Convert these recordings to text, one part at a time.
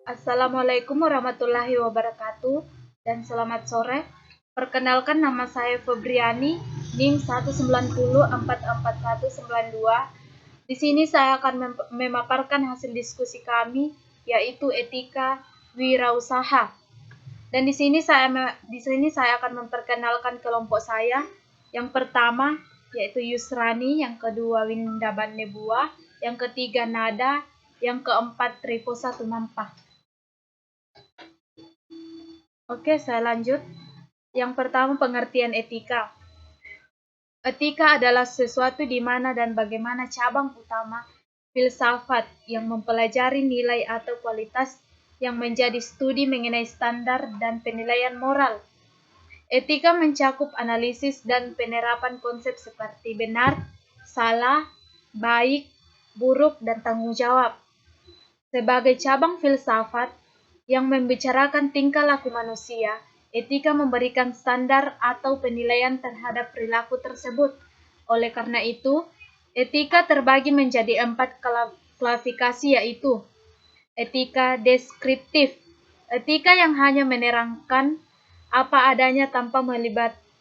Assalamualaikum warahmatullahi wabarakatuh dan selamat sore. Perkenalkan, nama saya Febriani, NIM 190449192. Di sini saya akan memaparkan hasil diskusi kami, yaitu etika wirausaha. Dan di sini saya akan memperkenalkan kelompok saya. Yang pertama yaitu Yusrani, yang kedua Windaban Nebua, yang ketiga Nada, yang keempat Triposa Tumampa. Oke, saya lanjut. Yang pertama, pengertian etika. Etika adalah sesuatu di mana dan bagaimana cabang utama filsafat yang mempelajari nilai atau kualitas yang menjadi studi mengenai standar dan penilaian moral. Etika mencakup analisis dan penerapan konsep seperti benar, salah, baik, buruk, dan tanggung jawab. Sebagai cabang filsafat yang membicarakan tingkah laku manusia, etika memberikan standar atau penilaian terhadap perilaku tersebut. Oleh karena itu, etika terbagi menjadi 4 klasifikasi, yaitu etika deskriptif, etika yang hanya menerangkan apa adanya tanpa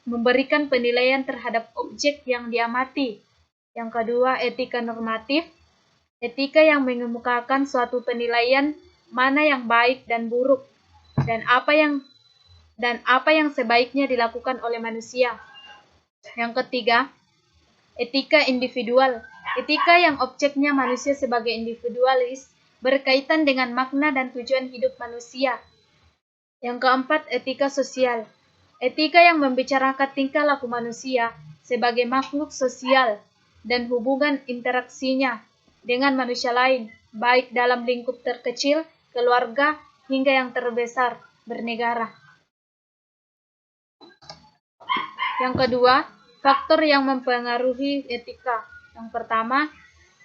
memberikan penilaian terhadap objek yang diamati. Yang kedua, etika normatif, etika yang mengemukakan suatu penilaian mana yang baik dan buruk, dan apa yang sebaiknya dilakukan oleh manusia. Yang ketiga, etika individual, etika yang objeknya manusia sebagai individualis berkaitan dengan makna dan tujuan hidup manusia. Yang keempat, etika sosial, etika yang membicarakan tingkah laku manusia sebagai makhluk sosial dan hubungan interaksinya dengan manusia lain, baik dalam lingkup terkecil, keluarga, hingga yang terbesar, bernegara. Yang kedua, faktor yang mempengaruhi etika. Yang pertama,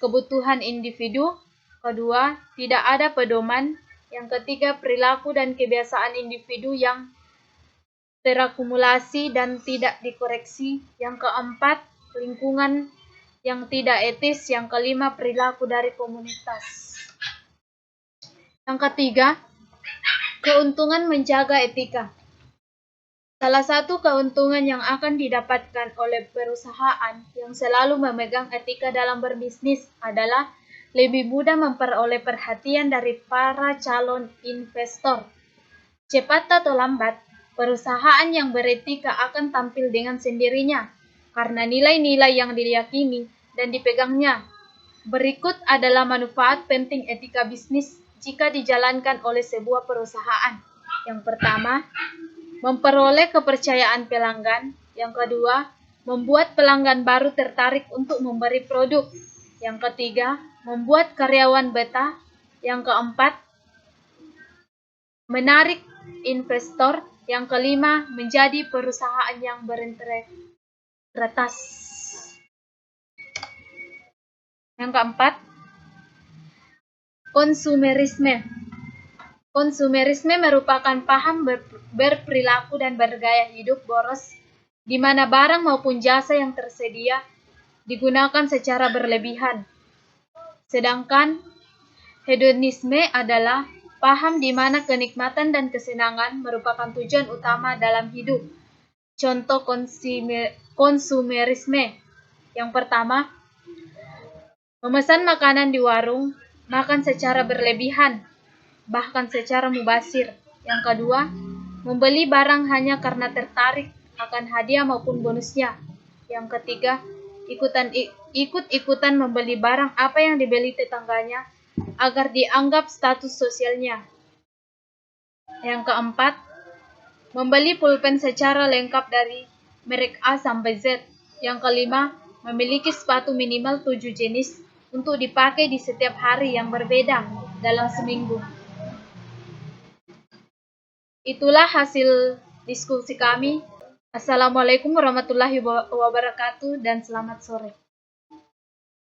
kebutuhan individu. Kedua, tidak ada pedoman. Yang ketiga, perilaku dan kebiasaan individu yang terakumulasi dan tidak dikoreksi. Yang keempat, lingkungan yang tidak etis. Yang kelima, perilaku dari komunitas. Yang ketiga, keuntungan menjaga etika. Salah satu keuntungan yang akan didapatkan oleh perusahaan yang selalu memegang etika dalam berbisnis adalah lebih mudah memperoleh perhatian dari para calon investor. Cepat atau lambat, perusahaan yang beretika akan tampil dengan sendirinya karena nilai-nilai yang diyakini dan dipegangnya. Berikut adalah manfaat penting etika bisnis jika dijalankan oleh sebuah perusahaan. Yang pertama, memperoleh kepercayaan pelanggan. Yang kedua, membuat pelanggan baru tertarik untuk memberi produk. Yang ketiga, membuat karyawan betah. Yang keempat, menarik investor. Yang kelima, menjadi perusahaan yang berintegritas. Yang keempat, konsumerisme. Konsumerisme merupakan paham berperilaku dan bergaya hidup boros, di mana barang maupun jasa yang tersedia digunakan secara berlebihan. Sedangkan hedonisme adalah paham di mana kenikmatan dan kesenangan merupakan tujuan utama dalam hidup. Contoh konsumerisme. Yang pertama, memesan makanan di warung, makan secara berlebihan, bahkan secara mubazir. Yang kedua, membeli barang hanya karena tertarik akan hadiah maupun bonusnya. Yang ketiga, ikut-ikutan membeli barang apa yang dibeli tetangganya agar dianggap status sosialnya. Yang keempat, membeli pulpen secara lengkap dari merek A sampai Z. Yang kelima, memiliki sepatu minimal 7 jenis untuk dipakai di setiap hari yang berbeda dalam seminggu. Itulah hasil diskusi kami. Assalamualaikum warahmatullahi wabarakatuh dan selamat sore.